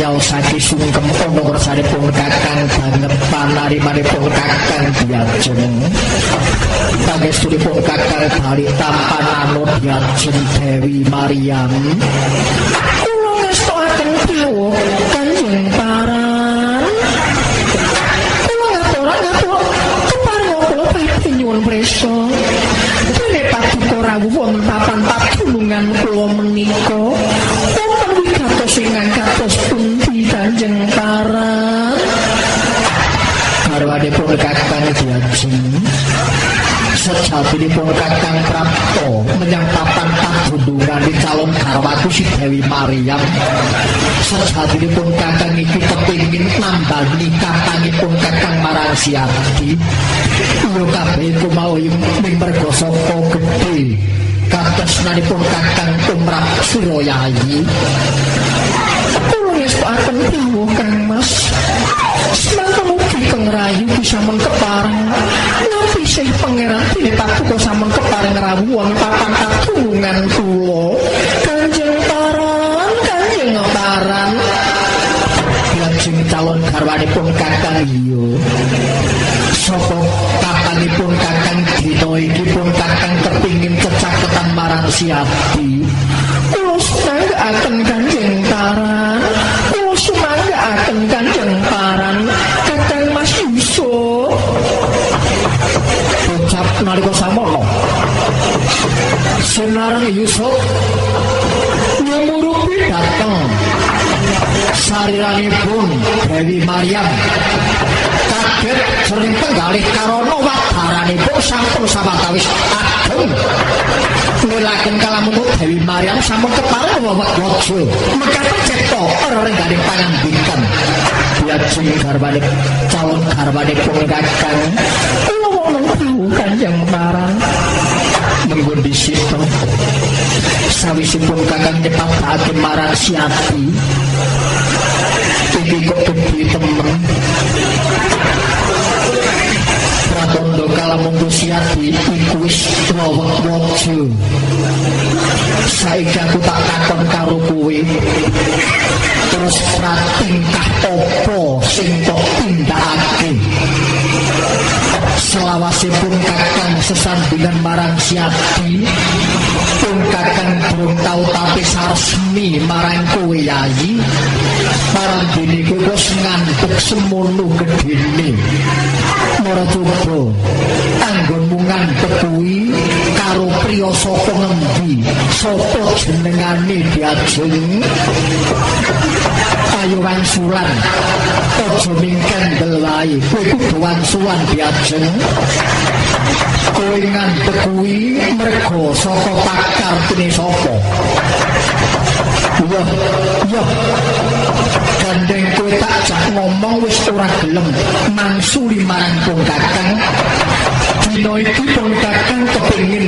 Yau saki sungkem ono kersanipun kakang banget panari-manipun kakang diajeng pangestunipun kakang bali tampan anut diajeng Dewi Maryam kula ngestokaken dawuh Kanjeng Paran kula ngatur keparing kula badhe nyuwun prisa dene paduka rawuh wonten papan patulungan kula menika singan kados pundi Kanjeng Paran garwanipun kakang diajeng sejatipun kakang prapta menyang papan pagundungan di calon garwatu si Dewi Maryam sejatipun kakang iki kepingin nambani kakangipun kakang marang Siati yo kabeh iku mau ing merga saka gedhe katresnanipun kakang tumrap Suroyayi akan dawuh Kang Mas semangka mugi Kang Rayu bisa mengkepareng nampi sih pangeran dene paduka sampun kepareng rawuh wonten papan katulungan kula Kanjeng Paran lajeng calon garwanipun kakang iya sapa papanipun kakang dina iki pun kakang kepingin kecaketan marang Siati kula sumanggaken Kanjeng Paran akan Kanjeng Paran kakang Mas Yusuf ucap nalika samono Senarang Yusuf nyemurupi dateng sariranipun Dewi Maryam kaget sering penggalih karana wadaranipun sampun sawetawis ageng nelaken kalamun Dewi Maryam sampun kepareng wewek waja mekaten cipta ora rengganing pangandikan diajeng garwane calon garwanipun kakang kula wonten dawuh Kanjeng Paran menggon disita sawisipun kakang nyepakake marang Siati iki kok gedhe temen Pratondo kalamun Siati iku wis wewek waja saiki aku tak takon karo kowe terus tingkah apa sing kok tindakake selawasipun kakang sesambungan marang Siati pun kakang durung tau tapi saresmi marang kowe Yayi marang dene kowe wis ngantuk semono gedene ora coba anggonmu ngantuk kuwi karo priya saka ngendi sapa jenengane diajeng ayo wangsulan aja mingkendel wae kowe kudu wangsulan diajeng kowe ngantuk kuwi merga saka pakartine sapa ya gandeng kowe tak jak ngomong wis ora gelem mangsuli marang pun kakang dina iki pun kakang kepengin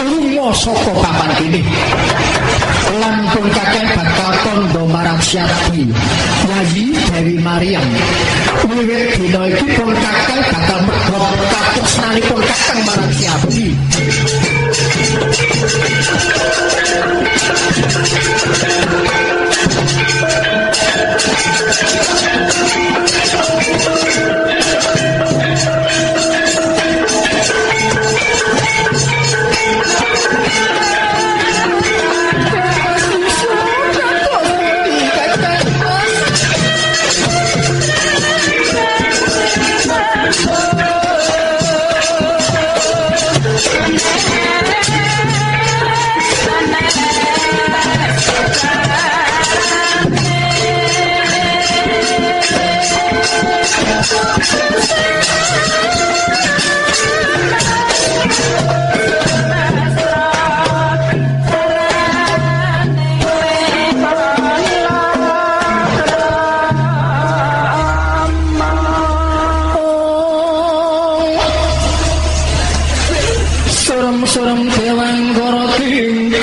lunga saka papan kene lan pun kakang bakal tondo marang Siati Yayi Dewi Maryam. Wiwit dina iki pun kakang bakal megop katresnanipun kakang marang si Abdi. Surem dewanggara tingken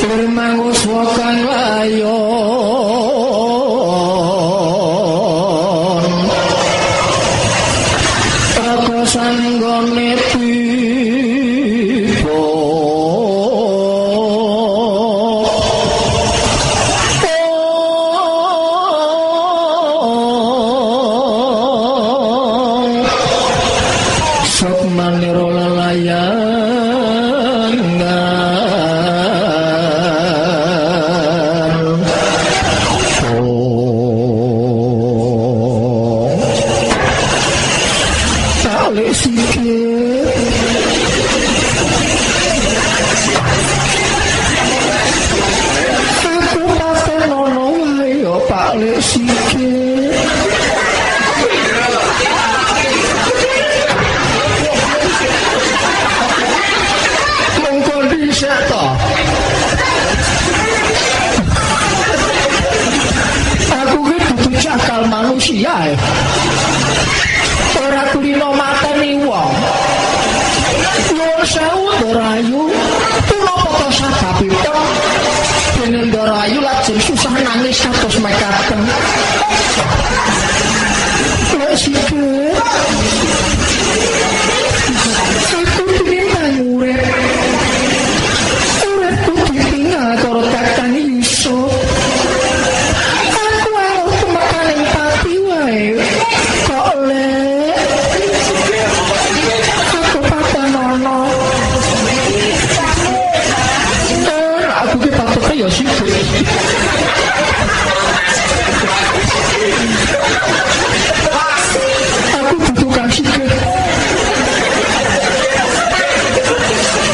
Lermangus wakan layon Raka sanggone maniro lelayangan tali sikit aku pakai nono ayo tali sikit bisa toh aku gitu cakal manusia ora kulino mateni wong nyuwun sewu Dorayu punapa to sababipun dene Dorayu lajeng susah nangis kados mekaten lek sikit aku pengen urip karo kakang Yusuf aku arep mekaning pati wae kok lek aku patenono aku ki patoke ya sithik aku butuh kasih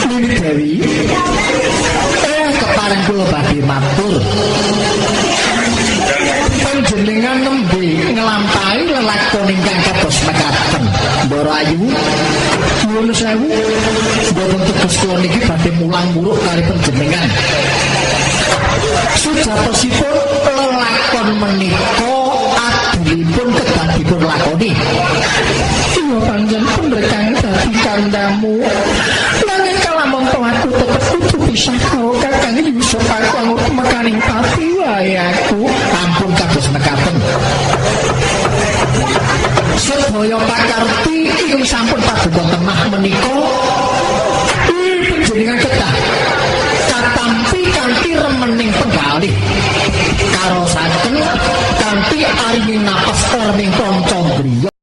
Nini Dewi kepareng kula badhe matur panjenengan nembe nglampahi lelakon ingkang kados mekaten Dorayu nyuwun sewu boten teges kula niki badhe mulang muruk kali panjenengan sujatosipun lelakon menika adilipun kedah dipun lakoni iya panjenengan rekang dadi kandamu nanging kalamun aku tetep kudu bisa karo kakang Yusuf aku anggap mekaning pati wae aku ampun kados mekaten sedaya pakarti ing sampun paduka temah menika panjenengan kedah katampi kanthi remening penggalih karo saken kanthi aring napas ning kanca griya